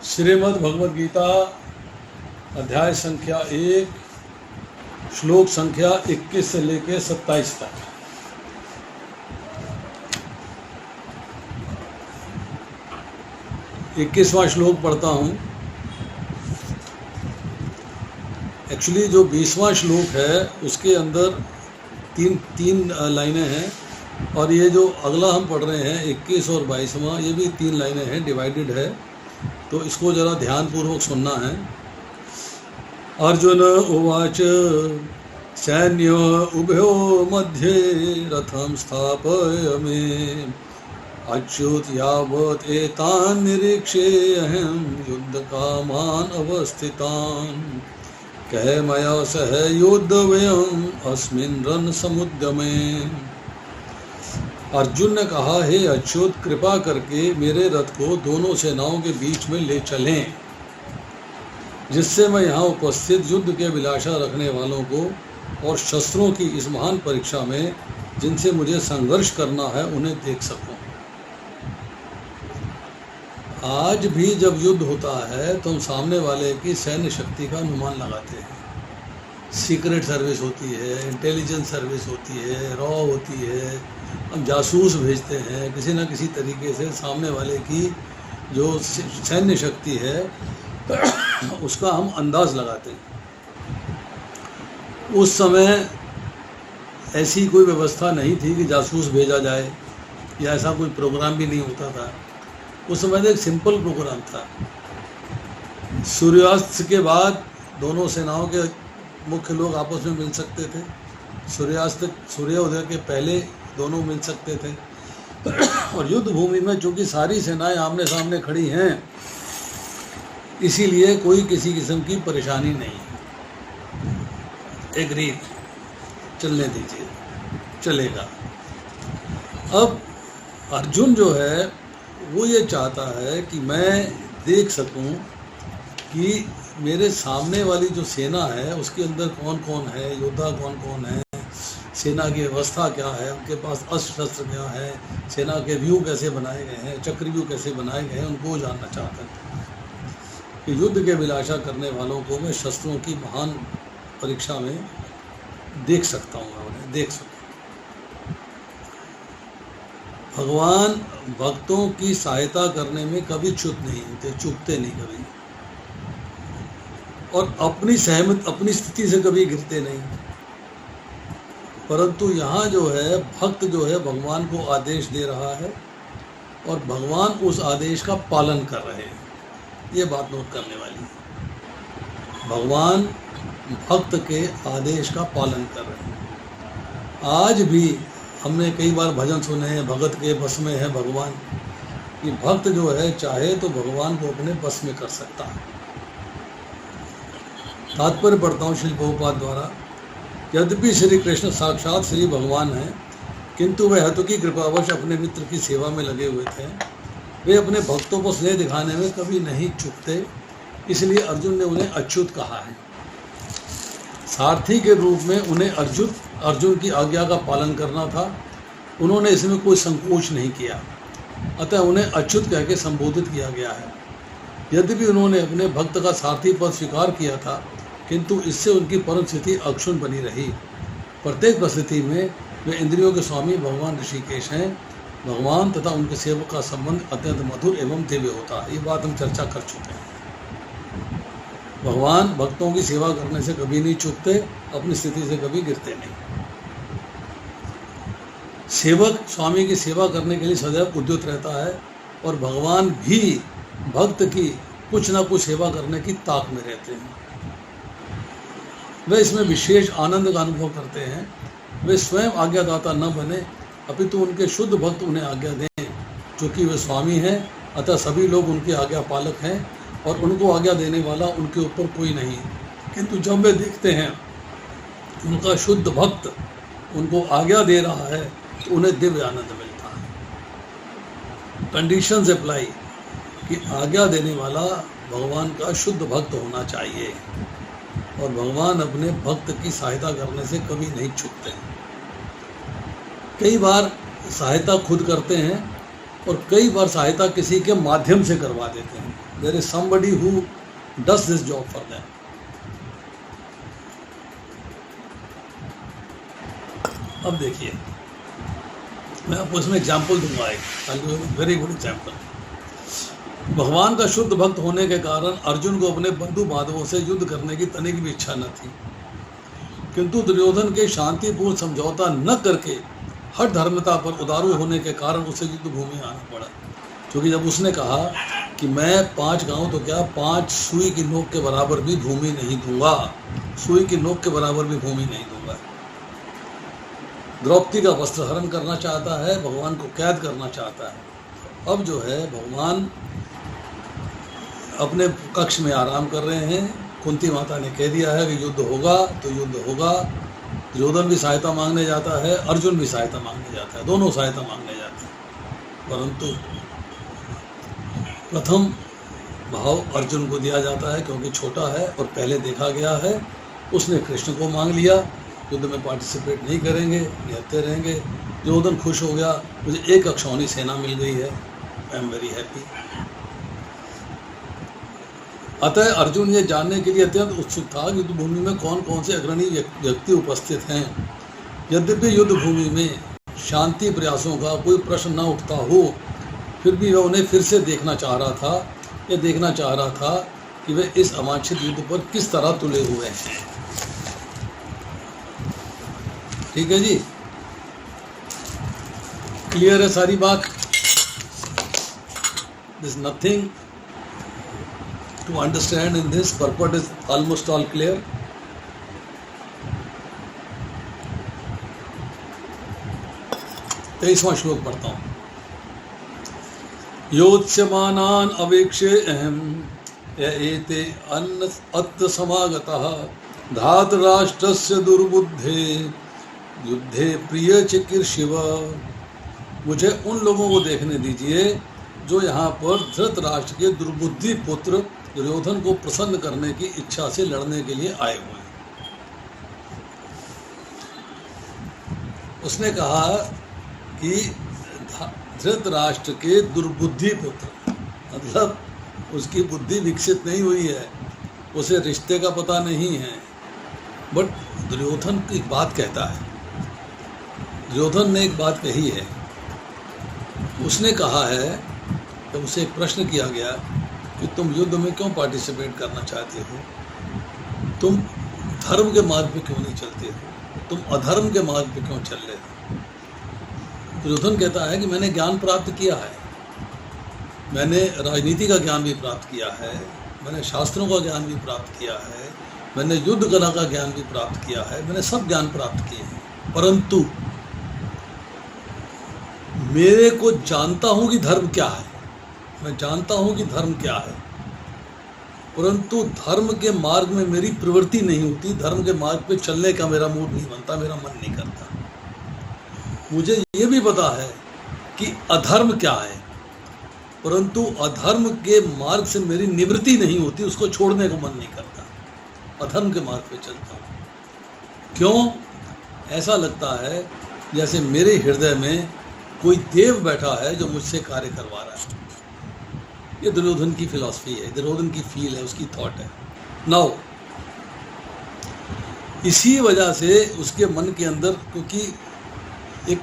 श्रीमद् भगवद गीता अध्याय संख्या 1 श्लोक संख्या 21 से लेकर 27 तक। इक्कीसवां श्लोक पढ़ता हूँ। एक्चुअली जो 20वां श्लोक है उसके अंदर तीन लाइनें हैं, और ये जो अगला हम पढ़ रहे हैं 21 और 22वां, ये भी 3 लाइनें हैं, डिवाइडेड है, तो इसको जरा ध्यानपूर्वक सुनना है। अर्जुन उवाच सैन्य उभयो मध्ये रथम स्थापयामि अच्युत यावत् एतान् निरीक्षे अहं युद्धकामान् अवस्थितान् कह मया सह योद्धव्यम् अस्मिन् रणसमुद्यमे। अर्जुन ने कहा, हे अच्युत, कृपा करके मेरे रथ को दोनों सेनाओं के बीच में ले चलें, जिससे मैं यहाँ उपस्थित युद्ध के अभिलाषा रखने वालों को और शस्त्रों की इस महान परीक्षा में जिनसे मुझे संघर्ष करना है उन्हें देख सकूं। आज भी जब युद्ध होता है तो हम सामने वाले की सैन्य शक्ति का अनुमान लगाते हैं। सीक्रेट सर्विस होती है, इंटेलिजेंस सर्विस होती है, रॉ होती है, हम जासूस भेजते हैं, किसी न किसी तरीके से सामने वाले की जो सैन्य शक्ति है उसका हम अंदाज लगाते हैं। उस समय ऐसी कोई व्यवस्था नहीं थी कि जासूस भेजा जाए, या ऐसा कोई प्रोग्राम भी नहीं होता था। उस समय एक सिंपल प्रोग्राम था। सूर्यास्त के बाद दोनों सेनाओं के मुख्य लोग आपस में मिल सकते थे। सूर्योदय के पहले दोनों मिल सकते थे। और युद्ध भूमि में चूंकि सारी सेनाएं आमने सामने खड़ी हैं, इसीलिए कोई किसी किस्म की परेशानी नहीं। एग्री, चलने दीजिए, चलेगा। अब अर्जुन जो है वो ये चाहता है कि मैं देख सकूं कि मेरे सामने वाली जो सेना है उसके अंदर कौन कौन है, योद्धा कौन कौन है, सेना की व्यवस्था क्या है, उनके पास अस्त्र शस्त्र क्या है, सेना के व्यू कैसे बनाए गए हैं, चक्रव्यूह कैसे बनाए गए हैं, उनको जानना चाहता है कि युद्ध के अभिलाषा करने वालों को मैं शस्त्रों की महान परीक्षा में देख सकता हूँ, मैं उन्हें देख सकता हूँ। भगवान भक्तों की सहायता करने में कभी चूक नहीं होते, चूकते नहीं कभी, और अपनी स्थिति से कभी गिरते नहीं। परंतु यहाँ जो है भक्त जो है भगवान को आदेश दे रहा है और भगवान उस आदेश का पालन कर रहे हैं, ये बात नोट करने वाली है। भगवान भक्त के आदेश का पालन कर रहे हैं। आज भी हमने कई बार भजन सुने हैं, भगत के बस में है भगवान, कि भक्त जो है चाहे तो भगवान को अपने बस में कर सकता है। तात्पर्य पढ़ता हूँ श्री प्रभुपाद द्वारा। यद्यपि श्री कृष्ण साक्षात श्री भगवान हैं, किंतु वे हेतु की कृपावश अपने मित्र की सेवा में लगे हुए थे। वे अपने भक्तों को स्नेह दिखाने में कभी नहीं चूकते, इसलिए अर्जुन ने उन्हें अच्युत कहा है। सारथी के रूप में उन्हें अर्जुन की आज्ञा का पालन करना था। उन्होंने इसमें कोई संकोच नहीं किया, अतः उन्हें अच्युत कह के संबोधित किया गया है। यद्यपि उन्होंने अपने भक्त का सारथी पद स्वीकार किया था, किंतु इससे उनकी परम स्थिति अक्षुण्ण बनी रही। प्रत्येक परिस्थिति में वे इंद्रियों के स्वामी भगवान ऋषिकेश हैं। भगवान तथा उनके सेवक का संबंध अत्यंत मधुर एवं दिव्य होता है। ये बात हम चर्चा कर चुके हैं। भगवान भक्तों की सेवा करने से कभी नहीं चूकते, अपनी स्थिति से कभी गिरते नहीं। सेवक स्वामी की सेवा करने के लिए सदैव उद्युत रहता है, और भगवान भी भक्त की कुछ ना कुछ सेवा करने की ताक में रहते हैं। वे इसमें विशेष आनंद का अनुभव करते हैं। वे स्वयं आज्ञादाता न बने, अपितु उनके शुद्ध भक्त उन्हें आज्ञा दें। चूँकि वे स्वामी हैं, अतः सभी लोग उनके आज्ञा पालक हैं और उनको आज्ञा देने वाला उनके ऊपर कोई नहीं। किंतु जब वे देखते हैं उनका शुद्ध भक्त उनको आज्ञा दे रहा है तो उन्हें दिव्य आनंद मिलता है। कंडीशंस अप्लाई कि आज्ञा देने वाला भगवान का शुद्ध भक्त होना चाहिए, और भगवान अपने भक्त की सहायता करने से कभी नहीं चूकते। कई बार सहायता खुद करते हैं और कई बार सहायता किसी के माध्यम से करवा देते हैं। There is somebody who does this job for them. अब देखिए, मैं आपको इसमें एग्जाम्पल दूंगा, एक वेरी गुड एग्जाम्पल। भगवान का शुद्ध भक्त होने के कारण अर्जुन को अपने बंधु बांधवों से युद्ध करने की तनिक भी इच्छा न थी, किंतु दुर्योधन के शांतिपूर्ण समझौता न करके हठ धर्मता पर उदारू होने के कारण उसे युद्ध भूमि आना पड़ा। क्योंकि जब उसने कहा कि मैं 5 गांव तो क्या 5 सुई की नोक के बराबर भी भूमि नहीं दूंगा, सुई की नोक के बराबर भी भूमि नहीं दूंगा। द्रौपदी का वस्त्र हरण करना चाहता है, भगवान को कैद करना चाहता है। अब जो है भगवान अपने कक्ष में आराम कर रहे हैं। कुंती माता ने कह दिया है कि युद्ध होगा तो युद्ध होगा। दुर्योधन भी सहायता मांगने जाता है, अर्जुन भी सहायता मांगने जाता है, दोनों सहायता मांगने जाते हैं। परंतु प्रथम भाव अर्जुन को दिया जाता है क्योंकि छोटा है और पहले देखा गया है। उसने कृष्ण को मांग लिया, युद्ध में पार्टिसिपेट नहीं करेंगे, निहत्थे रहेंगे। दुर्योधन खुश हो गया, मुझे एक अक्षौणी सेना मिल गई है, आई एम वेरी हैप्पी। अतः अर्जुन ये जानने के लिए अत्यंत उत्सुक था कि युद्ध भूमि में कौन कौन से अग्रणी व्यक्ति उपस्थित हैं। यद्यपि युद्ध भूमि में शांति प्रयासों का कोई प्रश्न न उठता हो, फिर भी वह उन्हें फिर से देखना चाह रहा था। ये देखना चाह रहा था कि वे इस अवांछित युद्ध पर किस तरह तुले हुए हैं। ठीक है जी, क्लियर है सारी बात? This nothing to understand in this, purport is almost all clear. तेईसवां श्लोक पढ़ता हूँ। योत्स्यमानान् अवेक्ष्य अहम् एते अत्र समागतः धातराष्ट्रस्य दुर्बुद्धे युद्धे प्रिय चिकीर्षिव। मुझे उन लोगों को देखने दीजिए जो यहाँ पर धृतराष्ट्र के दुर्बुद्धि पुत्र दुर्योधन को प्रसन्न करने की इच्छा से लड़ने के लिए आए हुए हैं। उसने कहा कि धृतराष्ट्र के दुर्बुद्धि पुत्र, मतलब उसकी बुद्धि विकसित नहीं हुई है, उसे रिश्ते का पता नहीं है। बट दुर्योधन एक बात कहता है, दुर्योधन ने एक बात कही है। उसने कहा है, जब उसे एक प्रश्न किया गया कि तुम युद्ध में क्यों पार्टिसिपेट करना चाहते हो, तुम धर्म के मार्ग पे क्यों नहीं चलते हो, तुम अधर्म के मार्ग पे क्यों चल रहे हो। दुर्योधन कहता है कि मैंने ज्ञान प्राप्त किया है, मैंने राजनीति का ज्ञान भी प्राप्त किया है, मैंने शास्त्रों का ज्ञान भी प्राप्त किया है, मैंने युद्ध कला का ज्ञान भी प्राप्त किया है, मैंने सब ज्ञान प्राप्त किए हैं। परंतु मेरे को जानता हूं कि धर्म क्या है, मैं जानता हूं कि धर्म क्या है, परंतु धर्म के मार्ग में मेरी प्रवृत्ति नहीं होती, धर्म के मार्ग पे चलने का मेरा मूड नहीं बनता, मेरा मन नहीं करता। मुझे ये भी पता है कि अधर्म क्या है, परंतु अधर्म के मार्ग से मेरी निवृत्ति नहीं होती, उसको छोड़ने को मन नहीं करता, अधर्म के मार्ग पे चलता हूँ। क्यों? ऐसा लगता है जैसे मेरे हृदय में कोई देव बैठा है जो मुझसे कार्य करवा रहा है। ये दुर्योधन की फिलॉसफी है, दुर्योधन की फील है, उसकी थॉट है। नाउ इसी वजह से उसके मन के अंदर, क्योंकि एक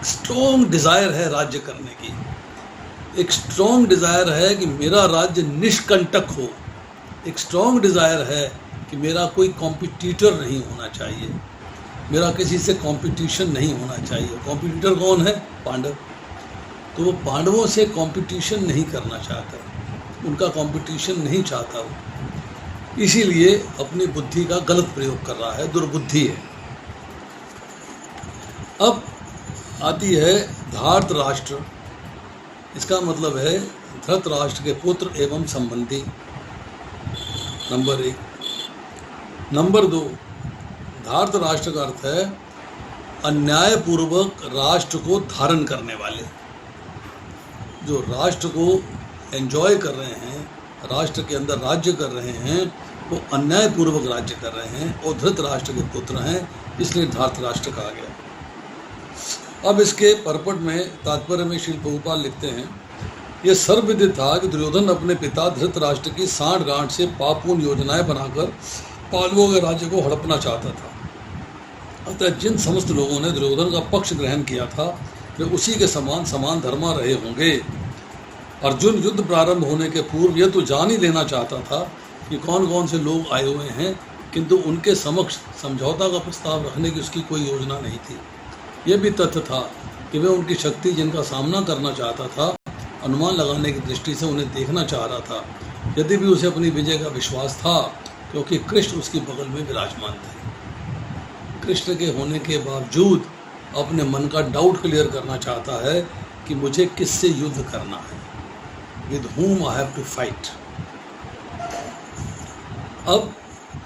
स्ट्रॉन्ग डिज़ायर है राज्य करने की, एक स्ट्रॉन्ग डिज़ायर है कि मेरा राज्य निष्कंटक हो, एक स्ट्रॉन्ग डिज़ायर है कि मेरा कोई कॉम्पिटिटर नहीं होना चाहिए, मेरा किसी से कंपटीशन नहीं होना चाहिए। कॉम्पिटिटर कौन है? पांडव। तो वो पांडवों से कंपटीशन नहीं करना चाहता, उनका कंपटीशन नहीं चाहता वो, इसीलिए अपनी बुद्धि का गलत प्रयोग कर रहा है, दुर्बुद्धि है। अब आती है धार्तराष्ट्र, इसका मतलब है धृतराष्ट्र के पुत्र एवं संबंधी, नंबर 1। नंबर 2, धार्तराष्ट्र का अर्थ है अन्यायपूर्वक राष्ट्र को धारण करने वाले, जो राष्ट्र को एंजॉय कर रहे हैं, राष्ट्र के अंदर राज्य कर रहे हैं, वो अन्यायपूर्वक राज्य कर रहे हैं और धृतराष्ट्र के पुत्र हैं, इसलिए धार्तराष्ट्र कहा गया। अब इसके परपट में तात्पर्य में श्री प्रभुपाद लिखते हैं, ये सर्वविदित था कि दुर्योधन अपने पिता धृतराष्ट्र की सांठ गांठ से पापपूर्ण योजनाएं बनाकर पांडवों के राज्य को हड़पना चाहता था। अतः जिन समस्त लोगों ने दुर्योधन का पक्ष ग्रहण किया था वे उसी के समान धर्मा रहे होंगे। अर्जुन युद्ध प्रारंभ होने के पूर्व यह तो जान ही लेना चाहता था कि कौन कौन से लोग आए हुए हैं, किंतु उनके समक्ष समझौता का प्रस्ताव रखने की उसकी कोई योजना नहीं थी। यह भी तथ्य था कि वह उनकी शक्ति जिनका सामना करना चाहता था अनुमान लगाने की दृष्टि से उन्हें देखना चाह रहा था, यदि भी उसे अपनी विजय का विश्वास था, क्योंकि कृष्ण उसकी बगल में विराजमान थे। कृष्ण के होने के बावजूद अपने मन का डाउट क्लियर करना चाहता है कि मुझे किससे युद्ध करना है, with whom I have to fight। अब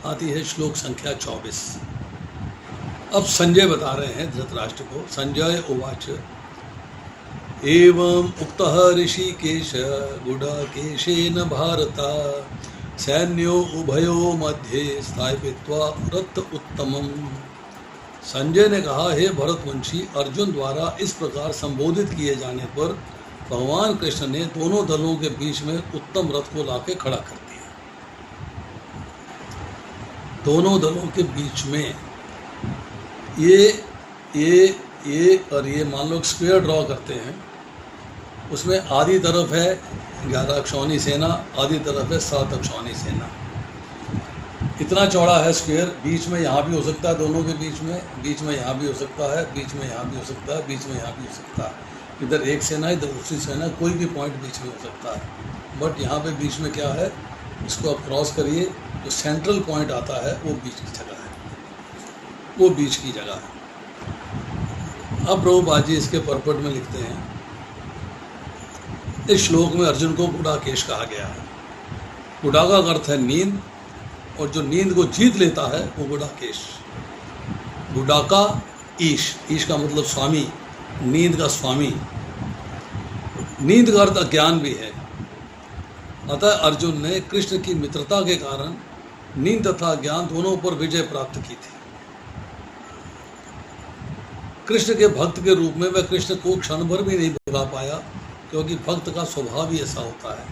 आती है श्लोक संख्या 24। अब संजय बता रहे हैं धृतराष्ट्र को। संजय उवाच एवं उक्तः ऋषिकेश गुडाकेशेन भारत सैन्यो उभयो मध्ये स्थापित्वा रथ उत्तमम्। संजय ने कहा, हे भरतवंशी, अर्जुन द्वारा इस प्रकार संबोधित किए जाने पर भगवान कृष्ण ने दोनों दलों के बीच में उत्तम रथ को लाके खड़ा कर दिया। दोनों दलों के बीच में ये और ये मान लो स्क्वायर ड्रॉ करते हैं, उसमें आधी तरफ है 11 अक्षौणी सेना, आधी तरफ है 7 अक्षौणी सेना। इतना चौड़ा है स्क्वायर, बीच में यहाँ भी हो सकता है, दोनों के बीच में यहाँ भी हो सकता है, बीच में यहाँ भी हो सकता है, बीच में यहाँ भी हो सकता है। इधर एक सेना, इधर दूसरी सेना, कोई भी पॉइंट बीच में हो सकता है। बट यहाँ पे बीच में क्या है, इसको आप क्रॉस करिए, जो सेंट्रल पॉइंट आता है वो बीच की जगह है, वो बीच की जगह है। अब प्रभुपाद जी इसके परपट में लिखते हैं, इस श्लोक में अर्जुन को गुडाकेश कहा गया है। गुडाका का अर्थ है नींद, और जो नींद को जीत लेता है वो गुडाकेश। गुडाका ईश, ईश का मतलब स्वामी, नींद का स्वामी। नींद का अर्थ अज्ञान भी है। अतः अर्जुन ने कृष्ण की मित्रता के कारण नींद तथा ज्ञान दोनों पर विजय प्राप्त की थी। कृष्ण के भक्त के रूप में वह कृष्ण को क्षण भर भी नहीं भुला पाया, क्योंकि भक्त का स्वभाव ही ऐसा होता है।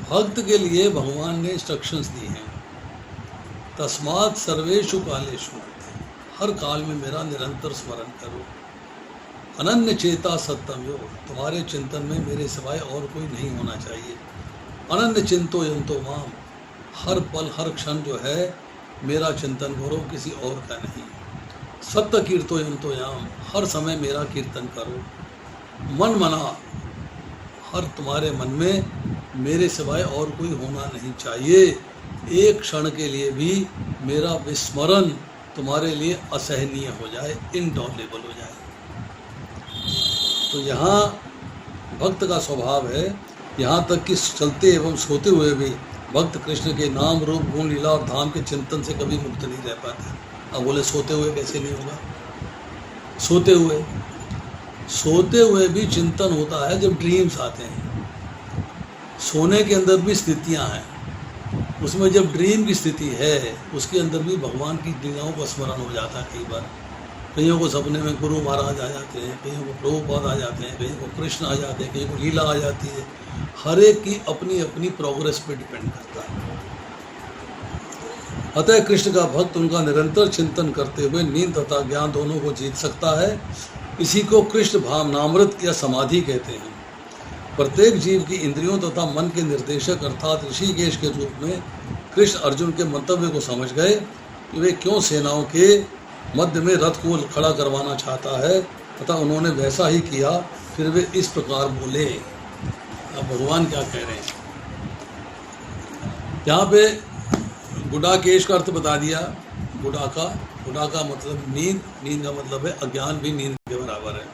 भक्त के लिए भगवान ने इंस्ट्रक्शंस दी हैं, तस्मात् सर्वेषु कालेषु, हर काल में मेरा निरंतर स्मरण करो। अनन्य चेता सत्यम योग, तुम्हारे चिंतन में मेरे सिवाय और कोई नहीं होना चाहिए। अनन्य चिंतो यंतो माम, हर पल हर क्षण जो है मेरा चिंतन करो, किसी और का नहीं। सत्य कीर्तो यंतो याम, हर समय मेरा कीर्तन करो। मन मना, हर तुम्हारे मन में मेरे सिवाय और कोई होना नहीं चाहिए। एक क्षण के लिए भी मेरा विस्मरण तुम्हारे लिए असहनीय हो जाए, इनटॉलरेबल हो जाए। तो यहाँ भक्त का स्वभाव है, यहाँ तक कि चलते एवं सोते हुए भी भक्त कृष्ण के नाम रूप गुण लीला और धाम के चिंतन से कभी मुक्त नहीं रह पाते। अब बोले सोते हुए कैसे नहीं होगा? सोते हुए भी चिंतन होता है जब ड्रीम्स आते हैं। सोने के अंदर भी स्थितियाँ हैं, उसमें जब ड्रीम की स्थिति है उसके अंदर भी भगवान की लीलाओं का स्मरण हो जाता है। कई बार कईयों को सपने में गुरु महाराज आ जाते हैं, कईयों को प्रभुपाद आ जाते हैं, कईयों को कृष्ण आ जाते हैं, कईयों को लीला आ जाती है। हर एक की अपनी अपनी प्रोग्रेस पे डिपेंड करता है। अतः कृष्ण का भक्त उनका निरंतर चिंतन करते हुए नींद तथा ज्ञान दोनों को जीत सकता है। इसी को कृष्ण भावनामृत या समाधि कहते हैं। प्रत्येक जीव की इंद्रियों तथा मन के निर्देशक अर्थात ऋषिकेश के रूप में कृष्ण अर्जुन के मंतव्य को समझ गए कि वे क्यों सेनाओं के मध्य में रथ को खड़ा करवाना चाहता है, तथा उन्होंने वैसा ही किया। फिर वे इस प्रकार बोले। अब भगवान क्या कह रहे हैं यहाँ पे? गुडाकेश का अर्थ बता दिया। गुडा का मतलब नींद, नींद का मतलब है अज्ञान भी नींद के बराबर है।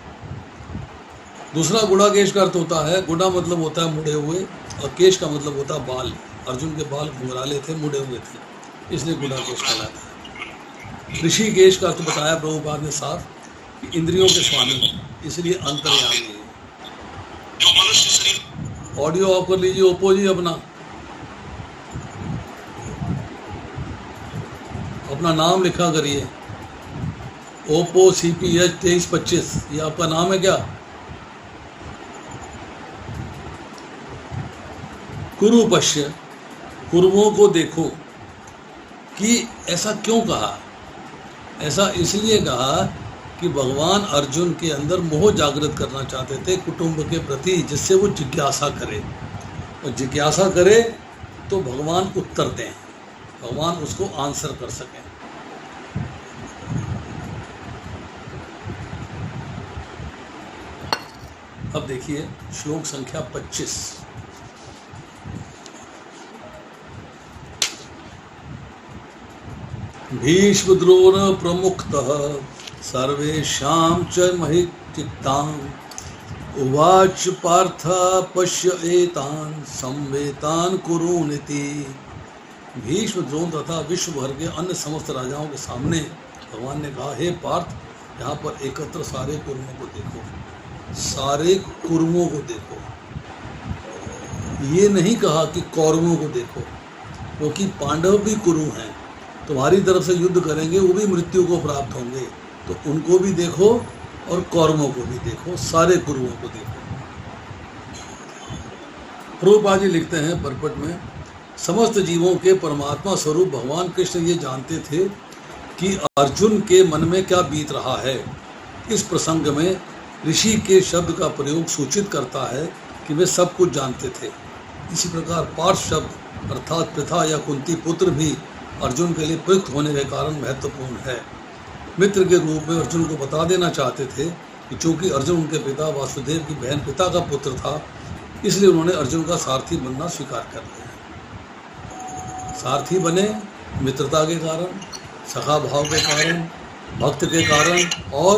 दूसरा गुडाकेश का अर्थ होता है, गुडा मतलब होता है मुड़े हुए, और केश का मतलब होता है बाल। अर्जुन के बाल घुंघराले थे, मुड़े हुए थे, इसलिए गुडाकेश कहलाता है। ऋषिकेश का अर्थ बताया प्रभुपाद ने साफ कि इंद्रियों के स्वामी, इसलिए अंतर्यामी है। ऑडियो ऑफ कर लीजिए ओप्पो जी, अपना नाम लिखा करिए। ओप्पो CPH 2325, ये आपका नाम है क्या? कुरु पश्य, कुरुओं को देखो। कि ऐसा क्यों कहा? ऐसा इसलिए कहा कि भगवान अर्जुन के अंदर मोह जागृत करना चाहते थे कुटुंब के प्रति, जिससे वो जिज्ञासा करे, और जिज्ञासा करे तो भगवान उत्तर दें, भगवान उसको आंसर कर सकें। अब देखिए श्लोक संख्या 25। भीष्म द्रोण प्रमुखतः सर्वेषां च महिचित्तान् उवाच पार्थ पश्य एतान् संवेतान् कुरूनिति। भीष्म द्रोण तथा विश्व भर के अन्य समस्त राजाओं के सामने भगवान ने कहा, हे पार्थ, यहाँ पर एकत्र सारे कुरुओं को देखो, सारे कुरुओं को देखो। ये नहीं कहा कि कौरवों को देखो, क्योंकि पांडव भी कुरु हैं, तुम्हारी तरफ से युद्ध करेंगे, वो भी मृत्यु को प्राप्त होंगे, तो उनको भी देखो और कौरवों को भी देखो, सारे कुरुओं को देखो। प्रभुपाद जी लिखते हैं परपट में, समस्त जीवों के परमात्मा स्वरूप भगवान कृष्ण ये जानते थे कि अर्जुन के मन में क्या बीत रहा है। इस प्रसंग में ऋषि के शब्द का प्रयोग सूचित करता है कि वे सब कुछ जानते थे। इसी प्रकार पार्थ शब्द अर्थात पिता या कुंती पुत्र भी अर्जुन के लिए प्रयुक्त होने के कारण महत्वपूर्ण है। मित्र के रूप में अर्जुन को बता देना चाहते थे कि चूंकि अर्जुन उनके पिता वासुदेव की बहन पिता का पुत्र था, इसलिए उन्होंने अर्जुन का सारथी बनना स्वीकार कर लिया। सारथी बने मित्रता के कारण, सखा भाव के कारण, भक्त के कारण, और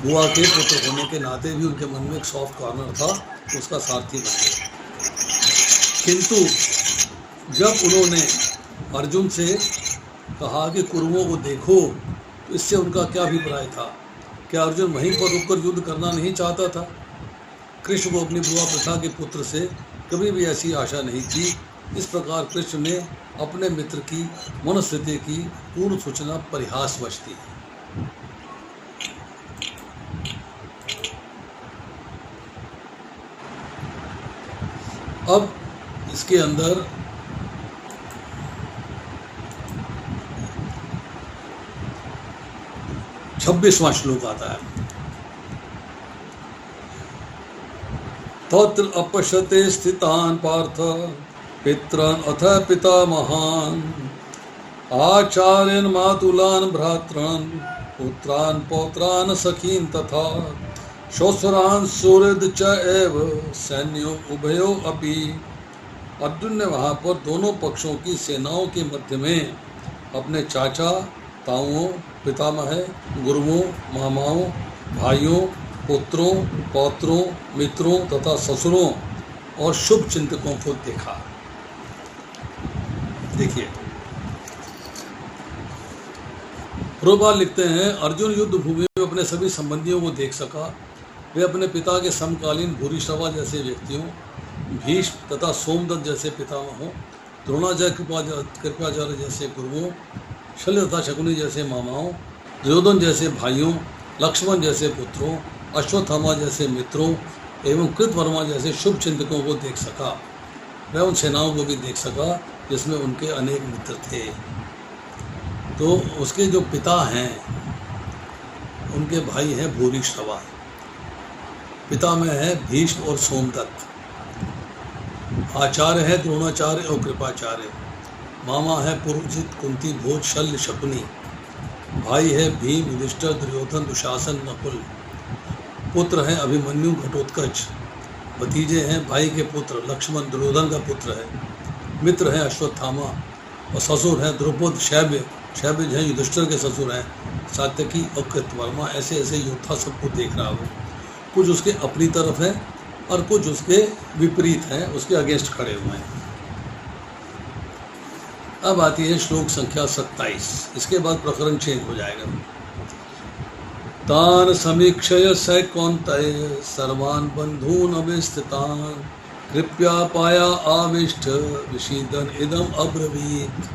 बुआ के पुत्र होने के नाते भी उनके मन में एक सॉफ्ट कॉर्नर था, उसका सारथी बन गए। किंतु जब उन्होंने अर्जुन से कहा कि कुरुओं को देखो, तो इससे उनका क्या अभिप्राय था? क्या अर्जुन वहीं पर रुककर युद्ध करना नहीं चाहता था? कृष्ण को अपनी बुआ पिता के पुत्र से कभी भी ऐसी आशा नहीं थी। इस प्रकार कृष्ण ने अपने मित्र की मनस्थिति की पूर्ण सूचना परिहासवश दी। अब इसके अंदर छब्बीसवां श्लोक आता है। तत्र अपश्यते स्थितान् पार्थ पितॄन् अथ पितामहान् आचार्यान् मातुलान् भ्रातॄन् पुत्रान् पौत्रान् सखीन् तथा श्वशुरान् सुहृद च एव सैन्यो उभयो अपि। अर्जुन ने वहाँ पर दोनों पक्षों की सेनाओं के मध्य में अपने चाचा, ताऊओं, पितामह, गुरुओं, मामाओं, भाइयों, पुत्रों, पौत्रों, मित्रों तथा ससुरों और शुभ चिंतकों को देखा। देखिए प्रभुपाद लिखते हैं, अर्जुन युद्ध भूमि में अपने सभी संबंधियों को देख सका। वे अपने पिता के समकालीन भूरिश्रवा जैसे व्यक्तियों, भीष्म तथा सोमदत्त जैसे पितामहों, द्रोणाचार्य कृपाचार्य जैसे गुरुओं, शल्य तथा शकुनी जैसे मामाओं, दुर्योधन जैसे भाइयों, लक्ष्मण जैसे पुत्रों, अश्वत्थामा जैसे मित्रों एवं कृतवर्मा जैसे शुभ चिंतकों को देख सका। वह उन सेनाओं को भी देख सका जिसमें उनके अनेक मित्र थे। तो उसके जो पिता हैं उनके भाई हैं भूरिश्रवा, पिता में है भीष्म और सोमदत्त, आचार्य है द्रोणाचार्य और कृपाचार्य, मामा है पुरोहित, कुंती, भोज, शल्य, शकुनी, भाई है भीम, युधिष्ठिर, दुर्योधन, दुशासन, नकुल, पुत्र हैं अभिमन्यु, घटोत्कच, भतीजे हैं भाई के पुत्र लक्ष्मण, दुर्योधन का पुत्र है, मित्र हैं अश्वत्थामा, और ससुर हैं द्रुपद, शैब्य हैं युधिष्ठिर के ससुर हैं सात्यकी और कृतवर्मा। ऐसे ऐसे योद्धा सबको देख रहा हो, कुछ उसके अपनी तरफ है और कुछ उसके विपरीत हैं, उसके अगेंस्ट खड़े हुए हैं। अब आती है श्लोक संख्या 27। इसके बाद प्रकरण चेंज हो जाएगा। तान समीक्षय स कौन्तेय सर्वान् बंधून् अवस्थितान् कृपया पाया आविष्ट विषीदन इदम अब्रवीत।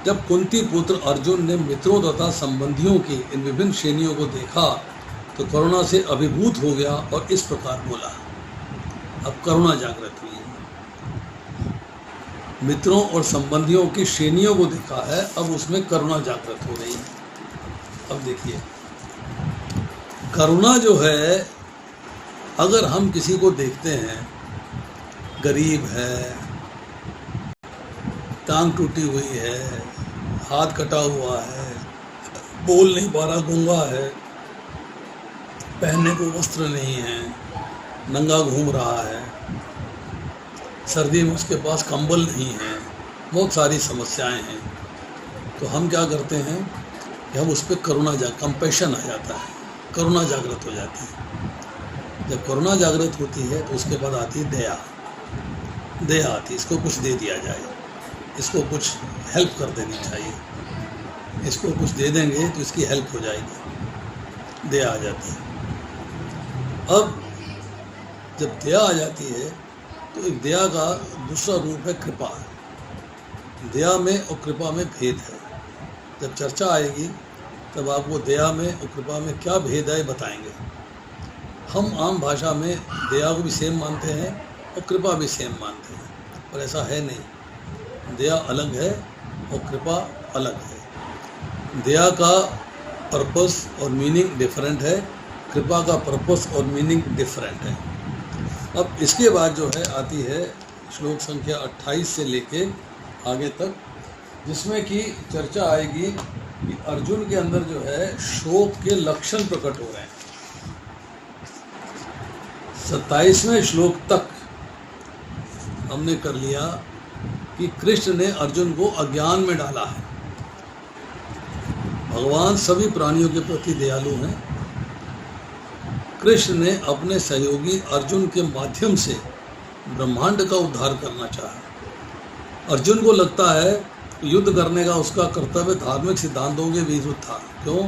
जब कुंती पुत्र अर्जुन ने मित्रों तथा संबंधियों की इन विभिन्न श्रेणियों को देखा तो करुणा से अभिभूत हो गया और इस प्रकार बोला। अब करुणा जागृत हुई है। मित्रों और संबंधियों की श्रेणियों को देखा है, अब उसमें करुणा जागृत हो रही है। अब देखिए, करुणा जो है, अगर हम किसी को देखते हैं, गरीब है, टांग टूटी हुई है, हाथ कटा हुआ है, बोल नहीं पा रहा, गूंगा है, पहनने को वस्त्र नहीं है, नंगा घूम रहा है, सर्दी में उसके पास कंबल नहीं है, बहुत सारी समस्याएं हैं, तो हम क्या करते हैं कि हम उस पर कंपैशन आ जाता है, करुणा जागृत हो जाती है। जब करुणा जागृत होती है तो उसके बाद आती है दया। दया आती है, इसको कुछ दे दिया जाए, इसको कुछ हेल्प कर देनी चाहिए, इसको कुछ दे देंगे तो इसकी हेल्प हो जाएगी, दया आ जाती है। अब जब दया आ जाती है तो एक दया का दूसरा रूप है कृपा। दया में और कृपा में भेद है। जब चर्चा आएगी तब आपको दया में और कृपा में क्या भेद है बताएंगे। हम आम भाषा में दया को भी सेम मानते हैं और कृपा भी सेम मानते हैं, पर ऐसा है नहीं। दया अलग है और कृपा अलग है। दया का पर्पस और मीनिंग डिफरेंट है, कृपा का पर्पस और मीनिंग डिफरेंट है। अब इसके बाद जो है आती है श्लोक संख्या 28 से लेके आगे तक, जिसमें कि चर्चा आएगी कि अर्जुन के अंदर जो है शोक के लक्षण प्रकट हो रहे हैं। 27वें श्लोक तक हमने कर लिया कि कृष्ण ने अर्जुन को अज्ञान में डाला है। भगवान सभी प्राणियों के प्रति दयालु हैं। कृष्ण ने अपने सहयोगी अर्जुन के माध्यम से ब्रह्मांड का उद्धार करना चाहा। अर्जुन को लगता है युद्ध करने का उसका कर्तव्य धार्मिक सिद्धांतों के विरुद्ध था। क्यों?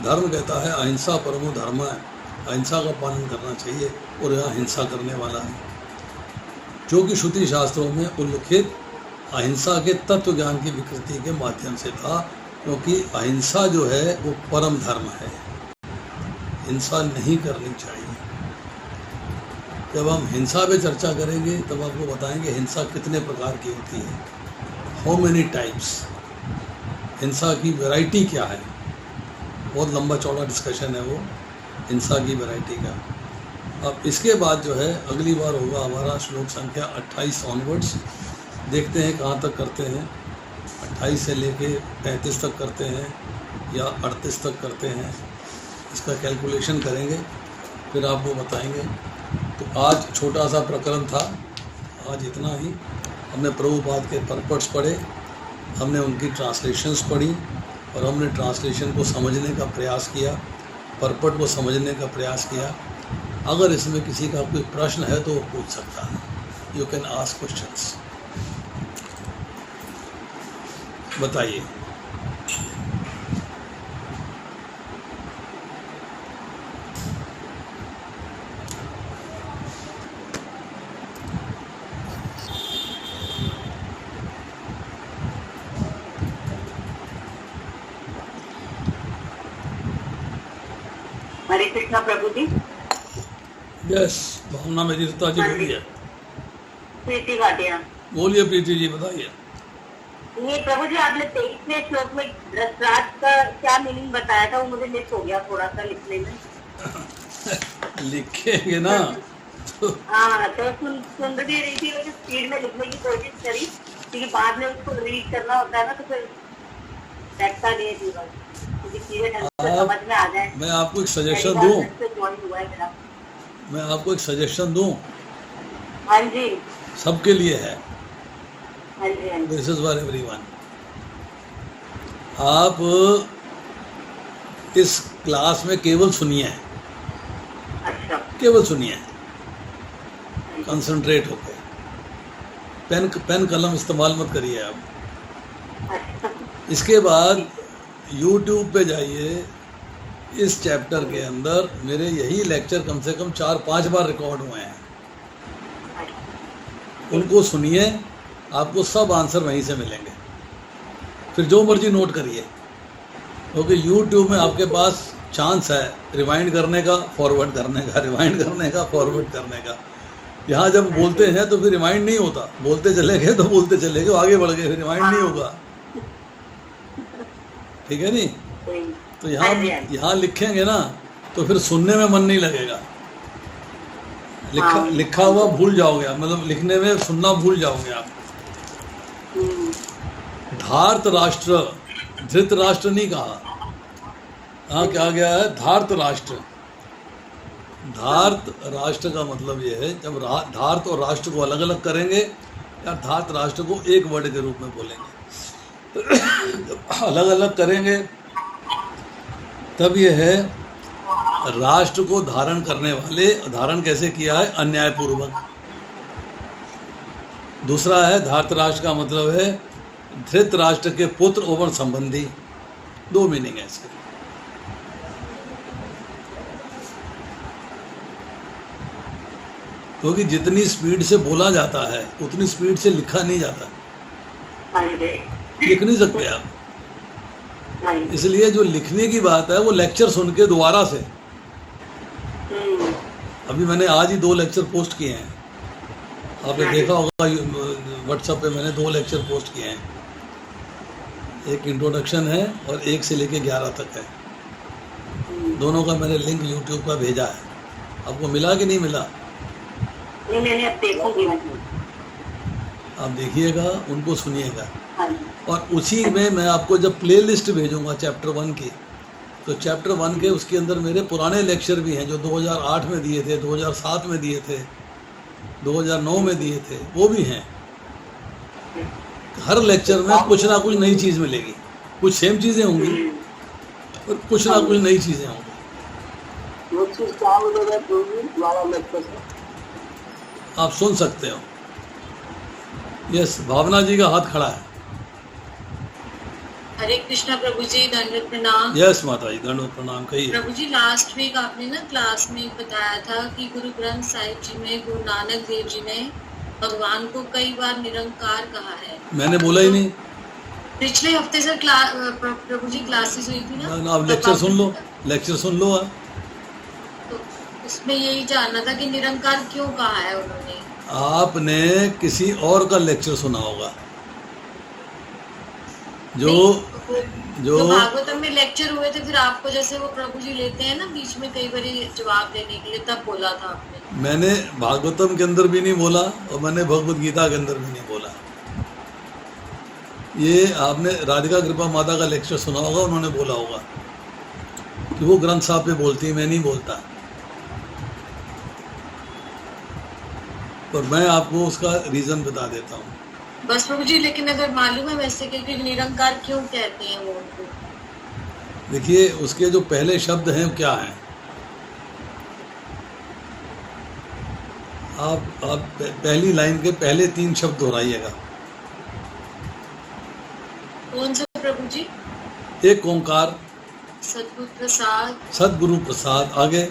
धर्म कहता है अहिंसा परमो धर्म है, अहिंसा का पालन करना चाहिए, और यहाँ हिंसा करने वाला है, जो कि श्रुति शास्त्रों में उल्लिखित अहिंसा के तत्व ज्ञान की विकृति के माध्यम से था। क्योंकि अहिंसा जो है वो परम धर्म है, हिंसा नहीं करनी चाहिए। जब हम हिंसा पे चर्चा करेंगे तब आपको बताएंगे हिंसा कितने प्रकार की होती है, हाउ मेनी टाइप्स, हिंसा की वैरायटी क्या है। बहुत लंबा चौड़ा डिस्कशन है वो हिंसा की वैरायटी का। अब इसके बाद जो है अगली बार होगा हमारा श्लोक संख्या 28 ऑनवर्ड्स। देखते हैं कहाँ तक करते हैं, 28 से लेके 35 तक करते हैं या 38 तक करते हैं, इसका कैलकुलेशन करेंगे, फिर आपको बताएंगे। तो आज छोटा सा प्रकरण था, आज इतना ही। हमने प्रभुपाद के परपट्स पढ़े, हमने उनकी ट्रांसलेशंस पढ़ी और हमने ट्रांसलेशन को समझने का प्रयास किया, परपट को समझने का प्रयास किया। अगर इसमें किसी का कोई प्रश्न है तो वो पूछ सकता है, यू कैन आस्क क्वेश्चंस। बताइए। हरे कृष्णा प्रभु जी। यस, भावना मेरी रता जी बोलिए। प्रीति भाटिया बोलिए प्रीति जी, बताइए। ये प्रभु जी आपने 23वें श्लोक में रसराज का क्या मीनिंग बताया था, वो मुझे मिस हो गया थोड़ा सा लिखने में। लिखेंगे ना तो हाँ, तो सुन भी रही थी, लेकिन स्पीड में लिखने की कोशिश करी, क्योंकि बाद में उसको रीड करना होता है ना, तो फिर बैठता नहीं है पूरा, क्योंकि चीजें ढंग से समझ में आ जाए। मैं आपको एक सजेशन दूं, हुआ है मेरा। मैं आपको एक सजेशन दूं। हाँ जी, सबके लिए है। हाँ जी, हाँ जी। This is for everyone. आप इस क्लास में केवल सुनिए, अच्छा, केवल सुनिए, कंसंट्रेट होकर। पेन कलम इस्तेमाल मत करिए आप। अच्छा, इसके बाद YouTube पे जाइए, इस चैप्टर के अंदर मेरे यही लेक्चर कम से कम 4-5 बार रिकॉर्ड हुए हैं, उनको सुनिए, आपको सब आंसर वहीं से मिलेंगे। फिर जो मर्जी नोट करिए, क्योंकि यूट्यूब में आपके पास चांस है रिवाइंड करने का, फॉरवर्ड करने का, रिवाइंड करने का, फॉरवर्ड करने का। यहाँ जब बोलते हैं तो फिर रिवाइंड नहीं होता, बोलते चले गए तो बोलते चले गए, आगे बढ़ गए, फिर रिवाइंड नहीं होगा। ठीक है नहीं? तो यहाँ लिखेंगे ना तो फिर सुनने में मन नहीं लगेगा, लिखा हुआ भूल जाओगे आप, मतलब लिखने में सुनना भूल जाओगे आप। धार्त राष्ट्र, धृत राष्ट्र नहीं कहा, हाँ क्या गया है? धार्त राष्ट्र। धार्त राष्ट्र का मतलब ये है, जब धार्त और राष्ट्र को अलग अलग करेंगे या धार्त राष्ट्र को एक वर्ड के रूप में बोलेंगे, जब अलग अलग करेंगे तब ये है राष्ट्र को धारण करने वाले, धारण कैसे किया है? अन्यायपूर्वक। दूसरा है धार्त राष्ट्र का मतलब है धृत राष्ट्र के पुत्र एवं संबंधी। दो मीनिंग है इसके। क्योंकि जितनी स्पीड से बोला जाता है उतनी स्पीड से लिखा नहीं जाता, लिख नहीं सकते आप। इसलिए जो लिखने की बात है वो लेक्चर सुन के दोबारा से, अभी मैंने आज ही 2 लेक्चर पोस्ट किए हैं, आपने देखा होगा व्हाट्सएप पे मैंने 2 लेक्चर पोस्ट किए हैं, एक इंट्रोडक्शन है और 1 से लेके 11 तक है। दोनों का मैंने लिंक यूट्यूब पर भेजा है, आपको मिला कि नहीं मिला? नहीं, मैंने अब देखूंगी। आप देखिएगा, उनको सुनिएगा। और उसी में मैं आपको जब प्लेलिस्ट भेजूंगा चैप्टर 1 की, तो चैप्टर 1 के उसके अंदर मेरे पुराने लेक्चर भी हैं जो 2008 में दिए थे, 2007 में दिए थे, 2009 में दिए थे, वो भी हैं। हर लेक्चर में कुछ ना कुछ नई चीज़ मिलेगी, कुछ सेम चीज़ें होंगी और कुछ ना कुछ नई चीज़ें होंगी। आप सुन सकते हो। यस, भावना जी का हाथ खड़ा है। हरे कृष्णा प्रभु जी, दंडवत प्रणाम। यस माता जी, दंडवत प्रणाम। कहिए प्रभु जी, लास्ट वीक आपने ना क्लास में बताया था कि गुरु ग्रंथ साहिब जी में गुरु नानक देव जी ने भगवान को कई बार निरंकार कहा है। मैंने बोला ही नहीं। पिछले हफ्ते से प्रभु जी क्लासेस हुई थी ना, आप लेक्चर सुन लो, लेक्चर सुन लो। तो उसमें यही जानना था कि निरंकार क्यों कहा है उन्होंने। आपने किसी और का लेक्चर सुना होगा, जो भागवतम में लेक्चर हुए थे, फिर आपको जैसे वो प्रभु जी लेते हैं ना बीच में कई बार जवाब देने के लिए, तब बोला था आपने। मैंने भागवतम के अंदर भी नहीं बोला और मैंने भगवत गीता के अंदर भी नहीं बोला। ये आपने राधिका कृपा माता का लेक्चर सुना होगा, उन्होंने बोला होगा कि वो ग्रंथ साहब पे बोलती है, मैं नहीं बोलता। पर मैं आपको उसका रीजन बता देता हूँ। बस प्रभु जी, लेकिन अगर मालूम है वैसे क्योंकि निरंकार क्यों कहते हैं वो उनको? देखिए, उसके जो पहले शब्द हैं क्या हैं, आप पहली लाइन के पहले 3 शब्द दोहराइएगा। कौन सा प्रभु जी? एक ओंकार, सद्गुरु प्रसाद, सद्गुरु प्रसाद, आगे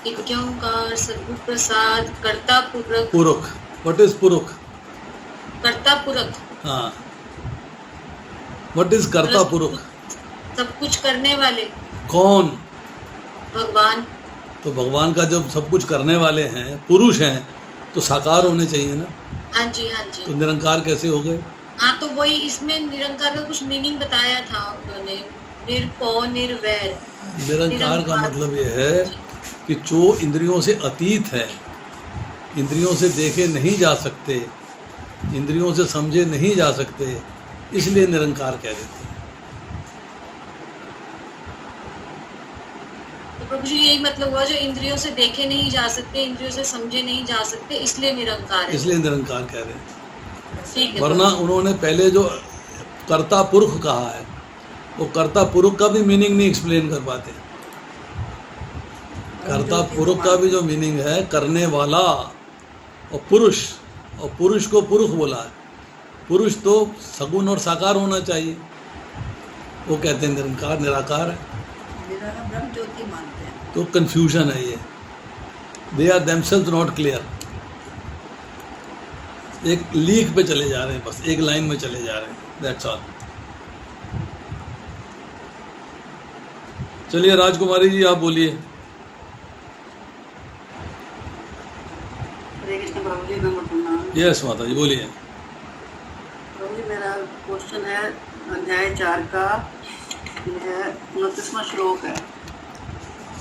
एक ओंकार, सद्गुरु प्रसाद, कर्ता पुरख। पुरख, व्हाट इज पुरख? कर्ता पुरख। हाँ, व्हाट इज कर्ता पुरख? सब कुछ करने वाले। कौन? भगवान। तो भगवान का जब सब कुछ करने वाले हैं, पुरुष हैं, तो साकार होने चाहिए ना। हाँ जी, हाँ जी। तो निरंकार कैसे हो गए? हाँ, तो वही इसमें निरंकार का कुछ मीनिंग बताया था उन्होंने, निर्पौ निर्वैर। निरंकार का मतलब ये है कि जो इंद्रियों से अतीत है, इंद्रियों से देखे नहीं जा सकते, इंद्रियों से समझे नहीं जा सकते, इसलिए निरंकार कह देते हैं। तो प्रभु जी, यही मतलब हुआ, जो इंद्रियों से देखे नहीं जा सकते, इंद्रियों से समझे नहीं जा सकते, इसलिए निरंकार है। इसलिए निरंकार कह रहे हैं। ठीक है। वरना उन्होंने पहले जो कर्ता पुरुष कहा है, वो कर्ता पुरुष का भी मीनिंग नहीं एक्सप्लेन कर पाते। कर्ता पुरुष का भी जो मीनिंग है करने वाला, और पुरुष, और पुरुष को पुरुष बोला है। पुरुष तो सगुण और साकार होना चाहिए, वो कहते हैं निरंकार, निराकार है, ब्रह्म ज्योति मानते हैं। तो कंफ्यूजन है ये। They are themselves not clear. एक लीक पे चले जा रहे हैं, बस एक लाइन में चले जा रहे हैं, दैट्स ऑल। चलिए राजकुमारी जी आप बोलिए। हरे कृष्ण प्रभु जी, मैं प्रणाम। यस माता जी बोलिए। प्रभु जी मेरा क्वेश्चन है अध्याय 4 का, यह 29वां श्लोक है।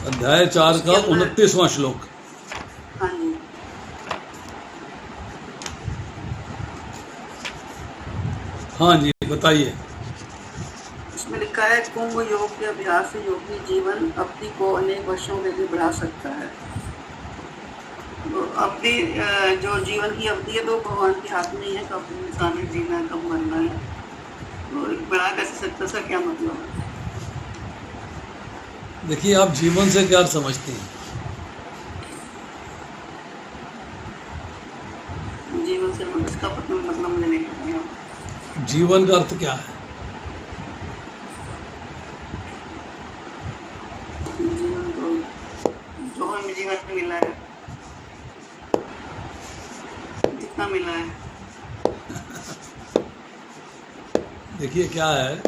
अध्याय 4 का 29वां श्लोक। हाँ जी। हाँ जी बताइए। इसमें लिखा है कुंभ योग के अभ्यास से योगी जीवन अवधि को अनेक वर्षों के लिए बढ़ा सकता है। तो अवधि जो जीवन की अवधि है तो भगवान के हाथ में ही है, कब इंसान ने जीना है कब मरना है, तो बढ़ा कैसे सकता, सर क्या मतलब है? देखिए आप जीवन से क्या समझती हैं? जीवन से इसका मतलब मुझे नहीं पता। जीवन का अर्थ क्या है? जीवन तो जो हमें जीवन में मिला है, जितना मिला है। देखिए क्या है,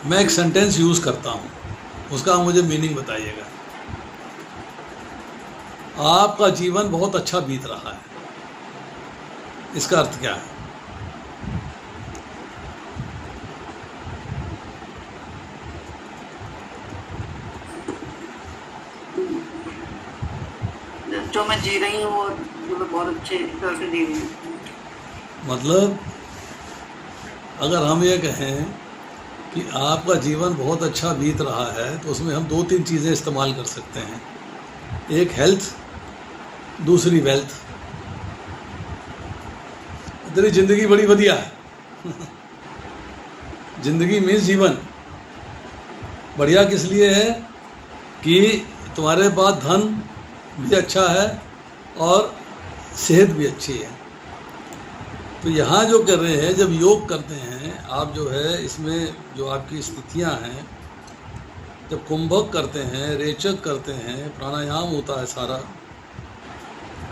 मैं एक सेंटेंस यूज करता हूं, उसका आप मुझे मीनिंग बताइएगा। आपका जीवन बहुत अच्छा बीत रहा है, इसका अर्थ क्या है? जो मैं जी रही हूँ वो मतलब बहुत अच्छे तरह से जी रही हूँ। मतलब अगर हम ये कहें कि आपका जीवन बहुत अच्छा बीत रहा है तो उसमें हम 2-3 चीज़ें इस्तेमाल कर सकते हैं। एक हेल्थ, दूसरी वेल्थ। तेरी जिंदगी बड़ी बढ़िया है। जिंदगी मीन्स जीवन। बढ़िया किस लिए है कि तुम्हारे पास धन भी अच्छा है और सेहत भी अच्छी है। तो यहाँ जो कर रहे हैं, जब योग करते हैं आप जो है, इसमें जो आपकी स्थितियाँ हैं, जब कुंभक करते हैं, रेचक करते हैं, प्राणायाम होता है सारा,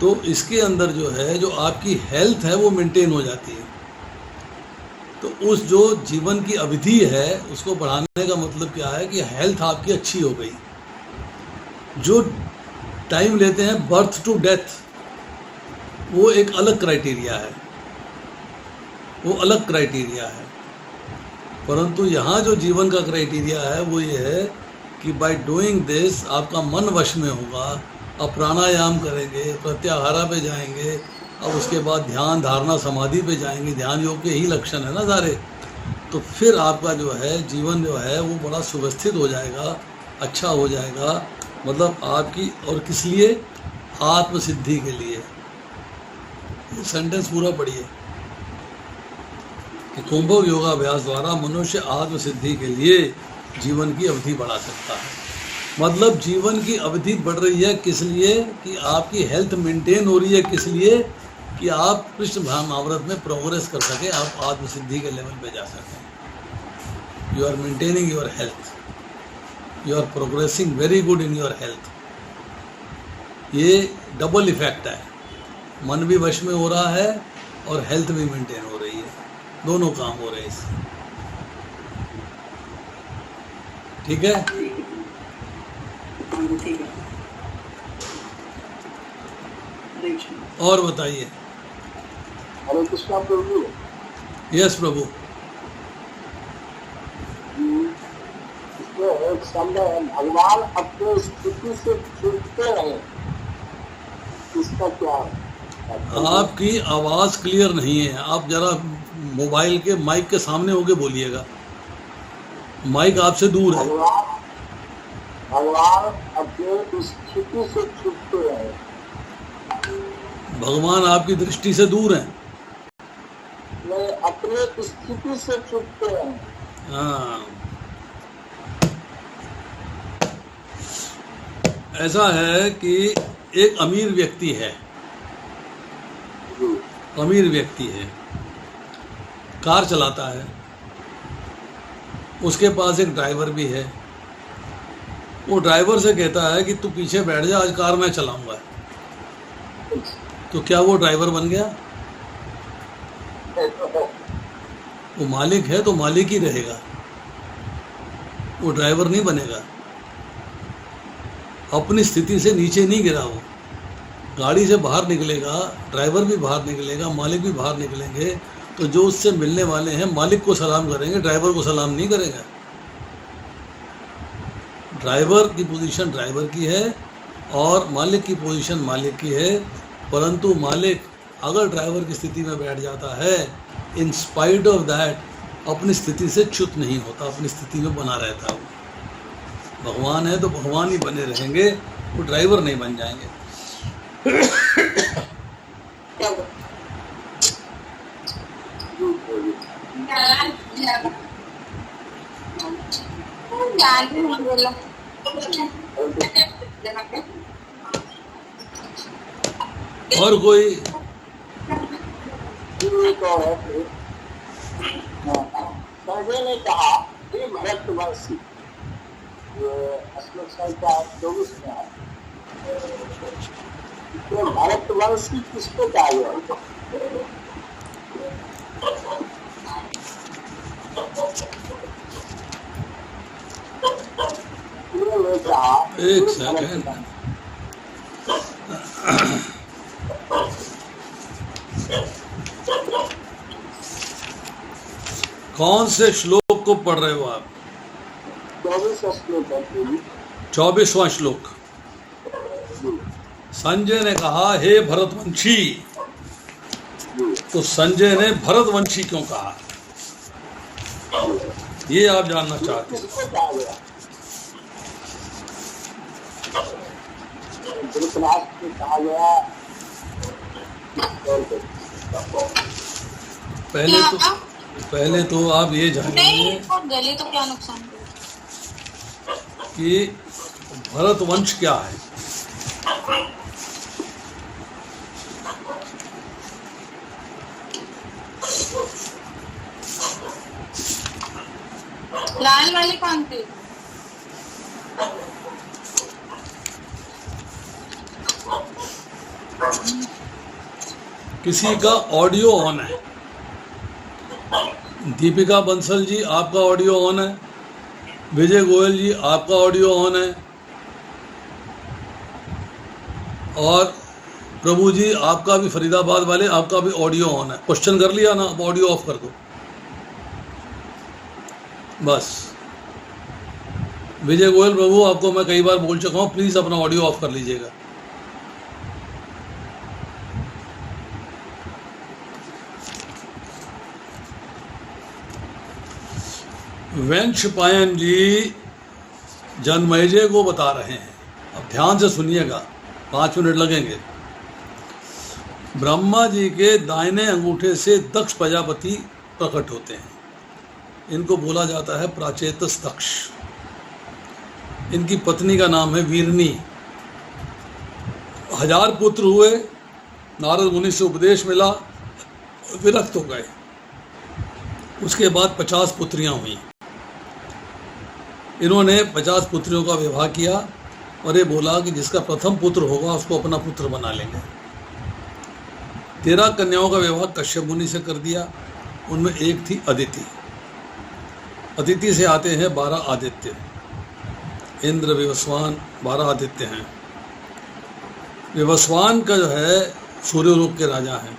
तो इसके अंदर जो है, जो आपकी हेल्थ है वो मेंटेन हो जाती है। तो उस जो जीवन की अवधि है उसको बढ़ाने का मतलब क्या है कि हेल्थ आपकी अच्छी हो गई। जो टाइम लेते हैं बर्थ टू डेथ, वो एक अलग क्राइटेरिया है, वो अलग क्राइटेरिया है। परंतु यहाँ जो जीवन का क्राइटेरिया है वो ये है कि बाय डूइंग दिस आपका मन वश में होगा। अब प्राणायाम करेंगे, प्रत्याहारा पे जाएंगे, अब उसके बाद ध्यान धारणा समाधि पे जाएंगे, ध्यान योग के ही लक्षण है ना सारे। तो फिर आपका जो है जीवन जो है वो बड़ा सुव्यवस्थित हो जाएगा, अच्छा हो जाएगा। मतलब आपकी, और किस लिए? आत्मसिद्धि के लिए। ये सेंटेंस पूरा पढ़िए कि कुंभक योगाभ्यास द्वारा मनुष्य आत्मसिद्धि के लिए जीवन की अवधि बढ़ा सकता है। मतलब जीवन की अवधि बढ़ रही है किस लिए? कि आपकी हेल्थ मेंटेन हो रही है। किस लिए? कि आप कृष्ण भावनामृत में प्रोग्रेस कर सके, आप आत्मसिद्धि के लेवल पे जा सकें। You are maintaining your health, you are progressing very good in your health. ये डबल इफेक्ट है, मन भी वश में हो रहा है और हेल्थ भी मेंटेन हो रही है, दोनों काम हो रहे हैं इससे। ठीक है? ठीक है। और बताइए। हरे कृष्णा प्रभु। यस प्रभु। इसमें एक शब्द है, भगवान अपनी स्थिति से छूटते नहीं, इसका क्या है? आपकी आवाज क्लियर नहीं है, आप जरा मोबाइल के माइक के सामने होके बोलिएगा, माइक आपसे दूर है। भगवान अपनी स्थिति से छूटते हैं। भगवान आपकी दृष्टि से दूर हैं। मैं अपनी स्थिति से छूटते हैं। हाँ, ऐसा है कि एक अमीर व्यक्ति है, अमीर व्यक्ति है, कार चलाता है, उसके पास एक ड्राइवर भी है। वो ड्राइवर से कहता है कि तू पीछे बैठ जा, आज कार मैं चलाऊंगा। तो क्या वो ड्राइवर बन गया? वो मालिक है तो मालिक ही रहेगा। वो ड्राइवर नहीं बनेगा। अपनी स्थिति से नीचे नहीं गिरा वो, गाड़ी से बाहर निकलेगा, ड्राइवर भी बाहर निकलेगा, मालिक भी बाहर निकलेंगे, तो जो उससे मिलने वाले हैं मालिक को सलाम करेंगे, ड्राइवर को सलाम नहीं करेगा। ड्राइवर की पोजीशन ड्राइवर की है और मालिक की पोजीशन मालिक की है, परंतु मालिक अगर ड्राइवर की स्थिति में बैठ जाता है, इन स्पाइट ऑफ दैट अपनी स्थिति से च्युत नहीं होता, अपनी स्थिति में बना रहता है। वो भगवान है तो भगवान ही बने रहेंगे, वो ड्राइवर नहीं बन जाएंगे। और कोई संजय ने कहा ये भारतवर्षी, श्लोक संख्या 24 में है, तो भारतवर्षी किसको चाहिए? एक सेकंड, कौन से श्लोक को पढ़ रहे हो आप? 24वां श्लोक। संजय ने कहा हे भरतवंशी, तो संजय ने भरतवंशी क्यों कहा, ये आप जानना चाहते हैं? पहले तो आप ये जानिए गले तो क्या नुकसान कि भरतवंश क्या है। लाल वाली कौन थी? किसी का ऑडियो ऑन है। दीपिका बंसल जी आपका ऑडियो ऑन है, विजय गोयल जी आपका ऑडियो ऑन है, और प्रभु जी आपका भी, फरीदाबाद वाले आपका भी ऑडियो ऑन है। क्वेश्चन कर लिया ना, अब ऑडियो ऑफ कर दो बस। विजय गोयल प्रभु, आपको मैं कई बार बोल चुका हूँ, प्लीज अपना ऑडियो ऑफ कर लीजिएगा। वंश पायन जी जन्मेजय को बता रहे हैं, अब ध्यान से सुनिएगा, 5 मिनट लगेंगे। ब्रह्मा जी के दाहिने अंगूठे से दक्ष प्रजापति प्रकट होते हैं, इनको बोला जाता है प्राचेतस दक्ष। इनकी पत्नी का नाम है वीरनी। 1000 पुत्र हुए, नारद मुनि से उपदेश मिला, विरक्त हो गए। उसके बाद 50 पुत्रियां हुई। इन्होंने 50 पुत्रियों का विवाह किया और ये बोला कि जिसका प्रथम पुत्र होगा उसको अपना पुत्र बना लेंगे। 13 कन्याओं का विवाह कश्यप मुनि से कर दिया, उनमें एक थी अदिति। अदिति से आते हैं 12 आदित्य, इंद्र, विवस्वान, 12 आदित्य हैं। विवस्वान का जो है सूर्यलोक के राजा हैं।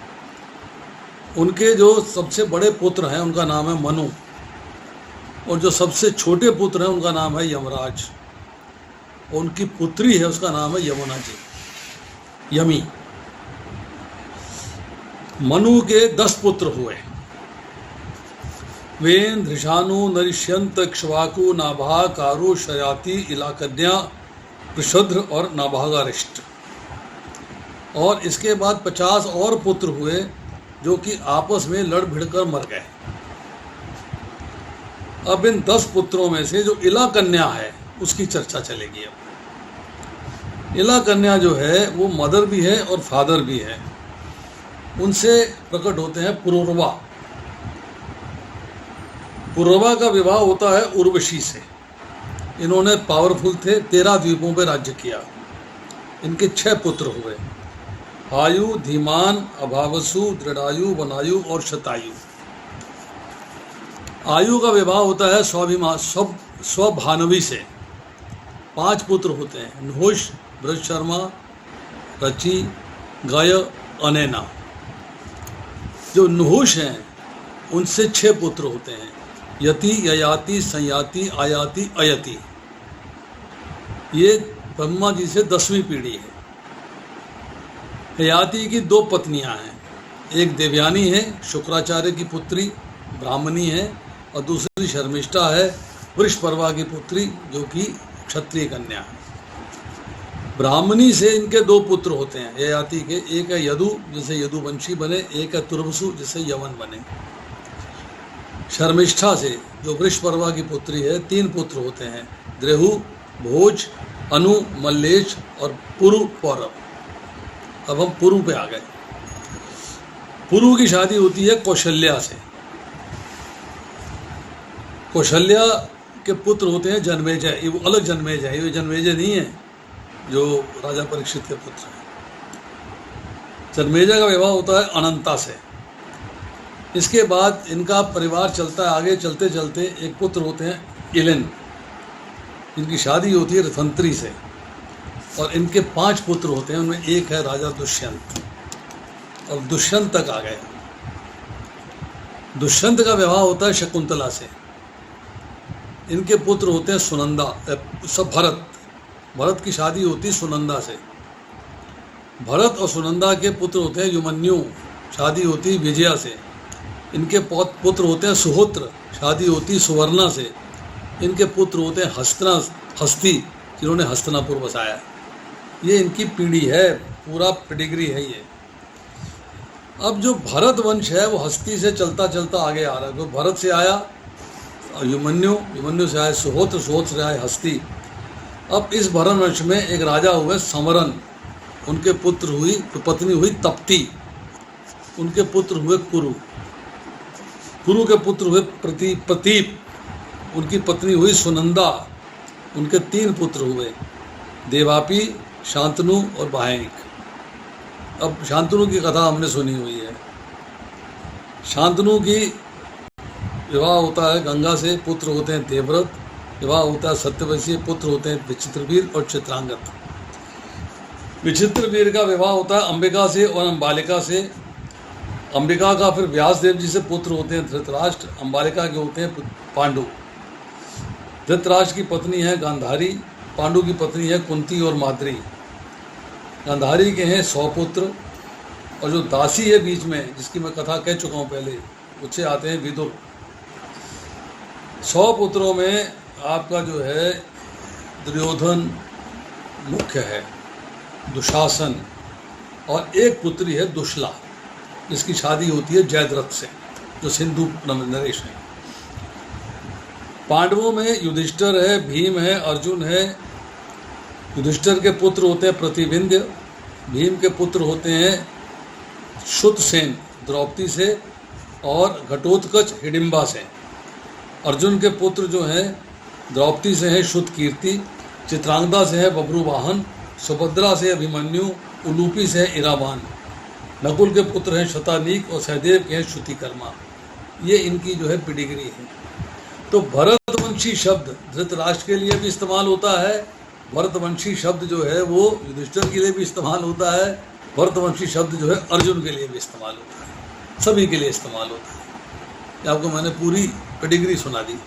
उनके जो सबसे बड़े पुत्र हैं उनका नाम है मनु, और जो सबसे छोटे पुत्र हैं उनका नाम है यमराज, और उनकी पुत्री है उसका नाम है यमुना जी, यमी। मनु के 10 पुत्र हुए, वेन, धृषानु, नरिष्यंत, इक्ष्वाकु, नाभा, कारु, शयाति, इलाकन्या, पृषद्र और नाभागारिष्ट। और इसके बाद 50 और पुत्र हुए जो कि आपस में लड़ भिड़कर मर गए। अब इन 10 पुत्रों में से जो इला कन्या है उसकी चर्चा चलेगी। अब इला कन्या जो है वो मदर भी है और फादर भी है। उनसे प्रकट होते हैं पुरुरवा। पुरुरवा का विवाह होता है उर्वशी से। इन्होंने पावरफुल थे, 13 द्वीपों पर राज्य किया। इनके 6 पुत्र हुए, आयु, धीमान, अभावसु, दृढ़ायु, वनायु और शतायु। आयु का विवाह होता है स्वभानवी से 5 पुत्र होते हैं, नहुष, बृहशर्मा, रचि, गय, अनैना। जो नहुष हैं उनसे 6 पुत्र होते हैं, यति, ययाति, संयाति, आयाति, अयति। ये ब्रह्मा जी से 10वीं पीढ़ी है। ययाति की 2 पत्नियां हैं, एक देवयानी है, शुक्राचार्य की पुत्री, ब्राह्मणी है, और दूसरी शर्मिष्ठा है, वृषपर्वा की पुत्री, जो कि क्षत्रिय कन्या है। ब्राह्मणी से इनके 2 पुत्र होते हैं ययाति के, एक है यदु जिसे यदुवंशी बने, एक है तुर्वसु जिसे यवन बने। शर्मिष्ठा से जो वृषपर्वा की पुत्री है 3 पुत्र होते हैं, द्रेहु, भोज, अनु, मल्लेश और पुरु, पौरव। अब हम पुरु पे आ गए। पुरु की शादी होती है कौशल्या से। कौशल्या के पुत्र होते हैं जन्मेजय, ये वो अलग जन्मेजय है, ये जन्मेजय नहीं है जो राजा परीक्षित के पुत्र हैं। जन्मेजय का विवाह होता है अनंता से। इसके बाद इनका परिवार चलता है आगे, चलते चलते एक पुत्र होते हैं इलिन, इनकी शादी होती है रथंत्री से, और इनके 5 पुत्र होते हैं, उनमें एक है राजा दुष्यंत, और दुष्यंत तक आ गए। दुष्यंत का विवाह होता है शकुंतला से। इनके पुत्र होते हैं सुनंदा, भरत। भरत की शादी होती है सुनंदा से। भरत और सुनंदा के पुत्र होते हैं युमन्यु, शादी होती है विजया से। इनके पुत्र होते हैं सुहोत्र, शादी होती है सुवर्णा से। इनके पुत्र होते हैं हस्ती, जिन्होंने हस्तिनापुर बसाया। ये इनकी पीढ़ी है, पूरा पेडिग्री है ये। अब जो भरत वंश है वो हस्ती से चलता चलता आगे आ रहा है। तो भरत से आया युमन्यु से आए सुहोत्र से आए हस्ती। अब इस भरत वंश में एक राजा हुए समरन, उनके पुत्र हुई पत्नी हुई तप्ती, उनके पुत्र हुए कुरु के पुत्र हुए प्रतीप, उनकी पत्नी हुई सुनंदा, उनके 3 पुत्र हुए देवापी, शांतनु और बाहेक। अब शांतनु की कथा हमने सुनी हुई है। शांतनु की विवाह होता है गंगा से, पुत्र होते हैं देवव्रत। विवाह होता है सत्यवशी, पुत्र होते हैं विचित्रवीर और चित्रांगत। विचित्रवीर का विवाह होता है अंबिका से और अंबालिका से। अंबिका का फिर व्यासदेव जी से पुत्र होते हैं धृतराष्ट्र, अंबालिका के होते हैं पांडु। धृतराष्ट्र की पत्नी है गांधारी, पांडु की पत्नी है कुंती और माद्री। गांधारी के हैं 100 पुत्र, और जो दासी है बीच में, जिसकी मैं कथा कह चुका हूँ पहले, उससे आते हैं विदुर। 100 पुत्रों में आपका जो है दुर्योधन मुख्य है, दुशासन, और एक पुत्री है दुशला, जिसकी शादी होती है जयद्रथ से, जो सिंधु नरेश है। पांडवों में युधिष्ठिर है, भीम है, अर्जुन है। युधिष्ठिर के पुत्र होते हैं प्रतिविंध्य, भीम के पुत्र होते हैं श्रुतसेन द्रौपदी से और घटोत्कच हिडिंबा से। अर्जुन के पुत्र जो हैं द्रौपदी से हैं श्रुतकीर्ति, चित्रांगदा से है बब्रुवाहन, सुभद्रा से अभिमन्यु, उलूपी से है इरावान। नकुल के पुत्र हैं शतानीक और सहदेव के हैं श्रुतिकर्मा। ये इनकी जो है पिडिग्री है। तो भरतवंशी शब्द धृतराष्ट्र के लिए भी इस्तेमाल होता है, भरतवंशी शब्द जो है वो युधिष्ठिर के लिए भी इस्तेमाल होता है, भरतवंशी शब्द जो है अर्जुन के लिए भी इस्तेमाल होता है, सभी के लिए इस्तेमाल होता है। आपको मैंने पूरी पेडिग्री सुना दी।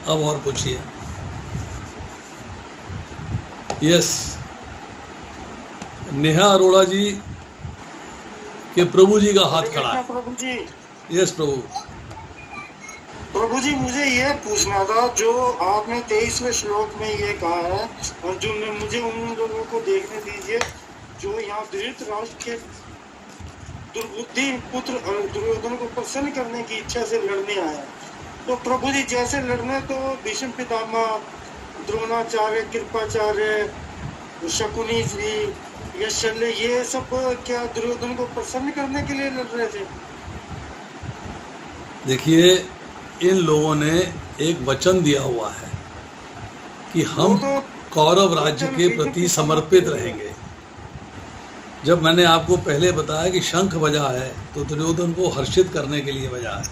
अब और पूछिए। यस, नेहा अरोड़ा जी के प्रभु जी का हाथ खड़ा है। प्रभु जी, यस प्रभु। प्रभु जी मुझे ये पूछना था, जो आपने 23वें श्लोक में ये कहा है अर्जुन ने, मुझे उन लोगों को देखने दीजिए जो यहाँ धृतराष्ट्र के दुर्बुद्धि पुत्र दुर्योधन को प्रसन्न करने की इच्छा से लड़ने आया। तो प्रभु जी जैसे लड़ने तो भीष्म पितामह, द्रोणाचार्य, कृपाचार्य, शकुनी जी, यशल्य, ये सब क्या दुर्योधन को प्रसन्न करने के लिए लड़ रहे थे? देखिए, इन लोगों ने एक वचन दिया हुआ है कि हम कौरव राज्य के प्रति समर्पित रहेंगे। जब मैंने आपको पहले बताया कि शंख बजा है तो दुर्योधन को हर्षित करने के लिए बजा है।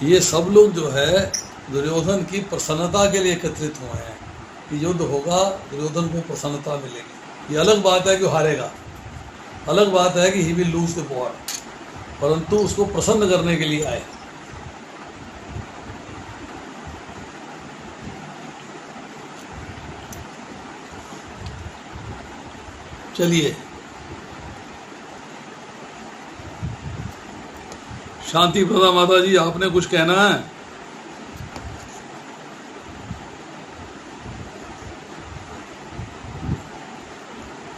ये सब लोग जो है दुर्योधन की प्रसन्नता के लिए एकत्रित हुए हैं कि युद्ध होगा, दुर्योधन को प्रसन्नता मिलेगी। ये अलग बात है कि हारेगा, अलग बात है कि he will lose the war, परंतु उसको प्रसन्न करने के लिए आए। चलिए, शांति प्रदा माता जी, आपने कुछ कहना है?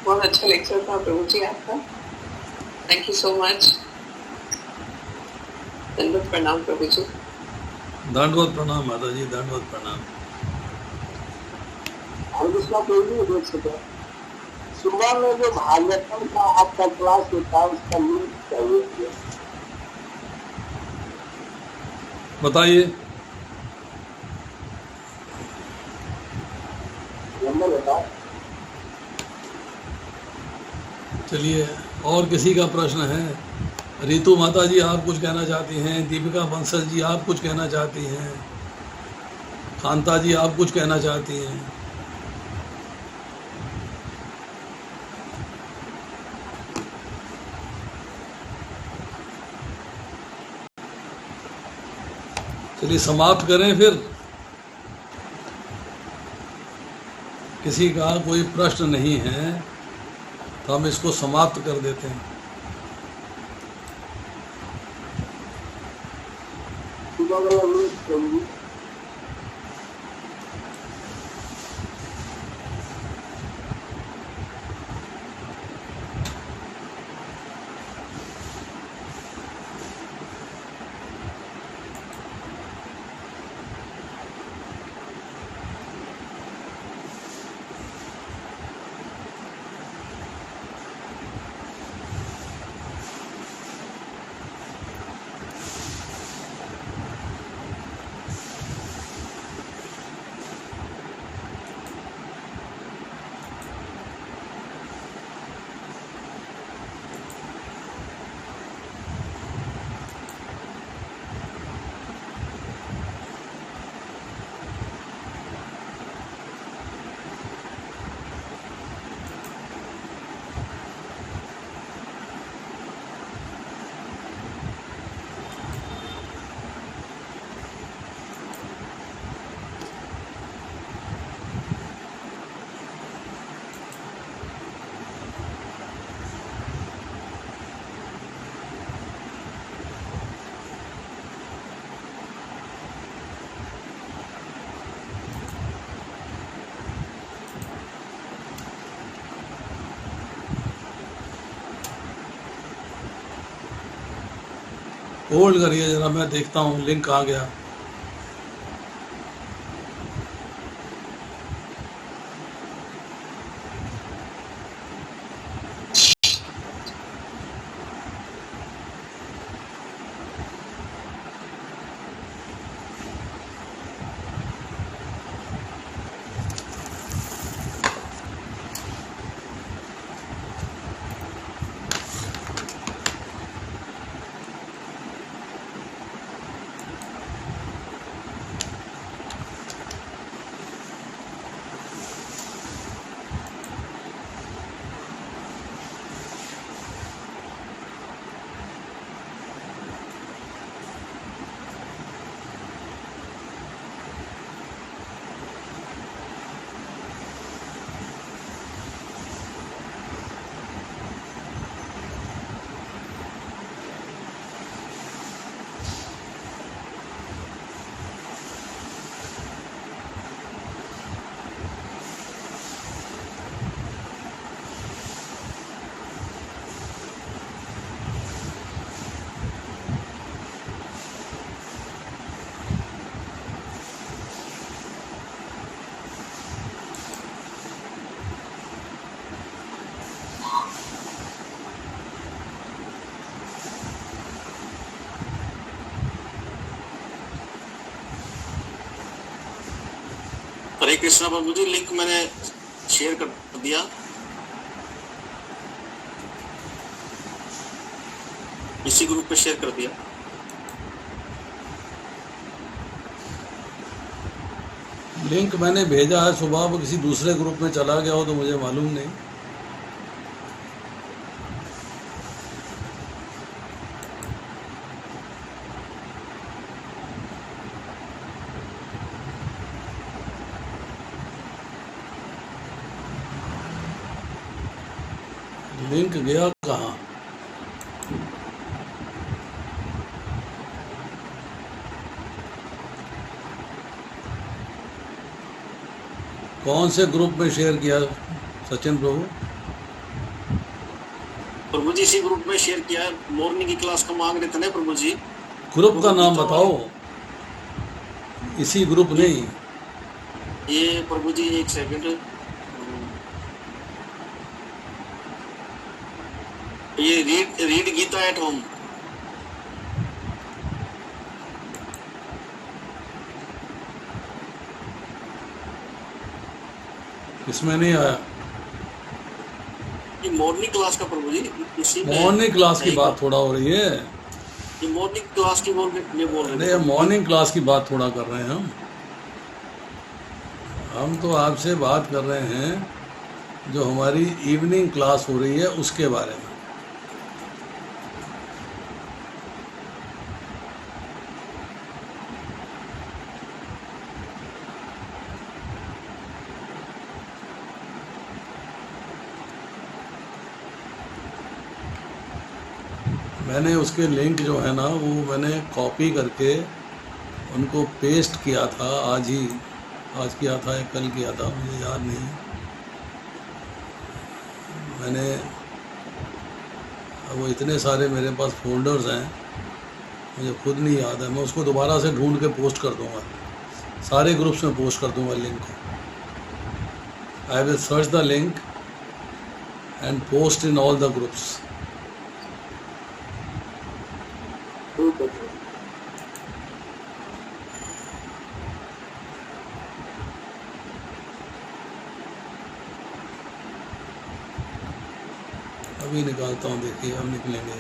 बहुत अच्छा लेक्चर था प्रभु जी आपका, थैंक यू सो मच। दंडवत प्रणाम प्रभु जी। दंडवत प्रणाम माता जी, दंडवत प्रणाम। सुबह में जो भागवतम का आपका क्लास होता है उसका लिंक चाहिए, बताइए। नंबर बताओ। चलिए, और किसी का प्रश्न है? रितु माता जी आप कुछ कहना चाहती हैं? दीपिका बंसल जी आप कुछ कहना चाहती हैं? कांता जी आप कुछ कहना चाहती हैं? चलिए समाप्त करें फिर। किसी का कोई प्रश्न नहीं है तो हम इसको समाप्त कर देते हैं। होल्ड करिए जरा, मैं देखता हूँ लिंक कहाँ गया। हरे कृष्णा प्रभु जी, लिंक मैंने शेयर कर दिया। इसी ग्रुप पे शेयर कर दिया। लिंक मैंने भेजा है सुबह, वो किसी दूसरे ग्रुप में चला गया हो तो मुझे मालूम नहीं। लिंक गया कहाँ? कौन से ग्रुप में शेयर किया सचिन प्रभु? प्रभु जी इसी ग्रुप में शेयर किया है। मॉर्निंग की क्लास का मांग रहे थे ना प्रभु जी। ग्रुप का नाम बताओ। इसी ग्रुप नहीं, ये प्रभु जी एक सेकंड, ये रीड गीता एट होम। इसमें नहीं आया। ये मॉर्निंग क्लास का प्रभु जी, इसी में मॉर्निंग क्लास की नहीं, बात थोड़ा हो रही है। ये मॉर्निंग क्लास की बोल रहे अरे मॉर्निंग क्लास की बात थोड़ा कर रहे हैं हम तो आपसे बात कर रहे हैं जो हमारी इवनिंग क्लास हो रही है उसके बारे में। मैंने उसके लिंक जो है ना वो मैंने कॉपी करके उनको पेस्ट किया था, आज किया था या कल किया था मुझे याद नहीं। मैंने वो इतने सारे मेरे पास फोल्डर्स हैं मुझे खुद नहीं याद है। मैं उसको दोबारा से ढूंढ के पोस्ट कर दूंगा, सारे ग्रुप्स में पोस्ट कर दूंगा लिंक को। I will search the link and post in all the groups. ठीक है। अभी निकालता हूँ, देखिए अब निकलेंगे।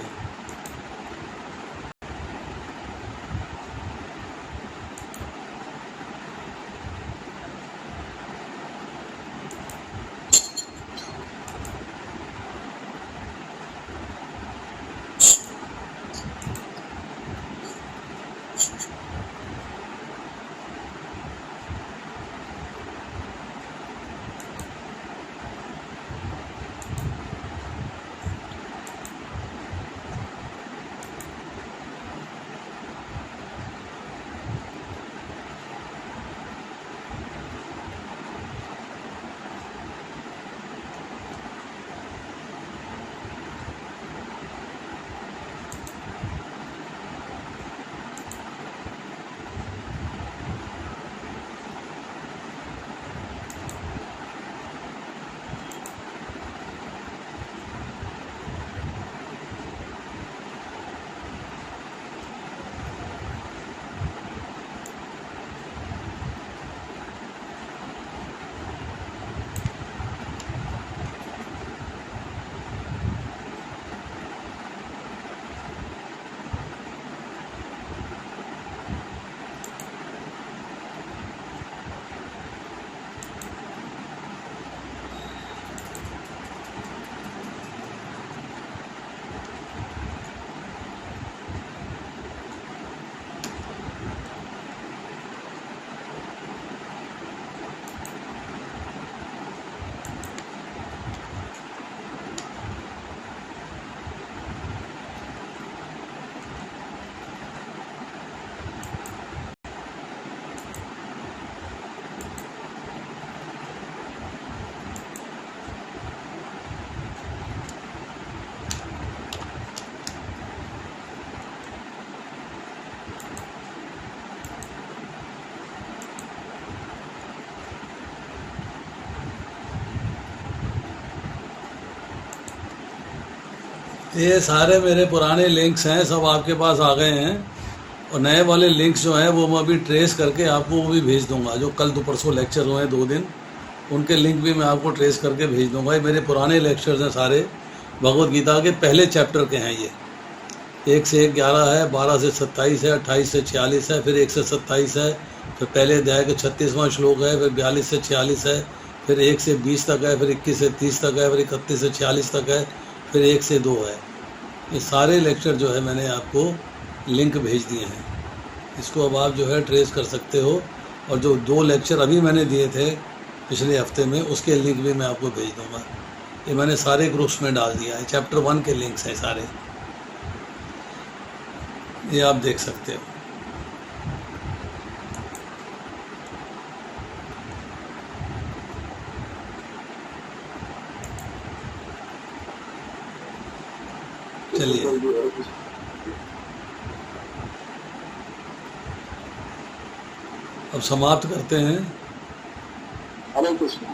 ये सारे मेरे पुराने लिंक्स हैं, सब आपके पास आ गए हैं। और नए वाले लिंक्स जो हैं वो मैं अभी ट्रेस करके आपको वो भी भेज दूंगा। जो कल तो परसों लेक्चर हुए हैं 2 दिन, उनके लिंक भी मैं आपको ट्रेस करके भेज दूंगा। ये मेरे पुराने लेक्चर्स हैं सारे, भगवत गीता के पहले चैप्टर के हैं ये। 1 से 1 11 है, 12 से 27 है, 28 से 46 है, फिर 1 से 27 है, फिर पहले अध्याय का 36वां श्लोक है, फिर 42 से 46 है, फिर 1 से 20 तक है, फिर 21 से 30 तक है, फिर 31 से 46 तक है, फिर 1 से 2 है। ये सारे लेक्चर जो है मैंने आपको लिंक भेज दिए हैं, इसको अब आप जो है ट्रेस कर सकते हो। और जो 2 लेक्चर अभी मैंने दिए थे पिछले हफ्ते में, उसके लिंक भी मैं आपको भेज दूँगा। ये मैंने सारे ग्रुप्स में डाल दिया है, चैप्टर 1 के लिंक्स हैं सारे, ये आप देख सकते हो। चलिए अब समाप्त करते हैं। हरे कृष्ण।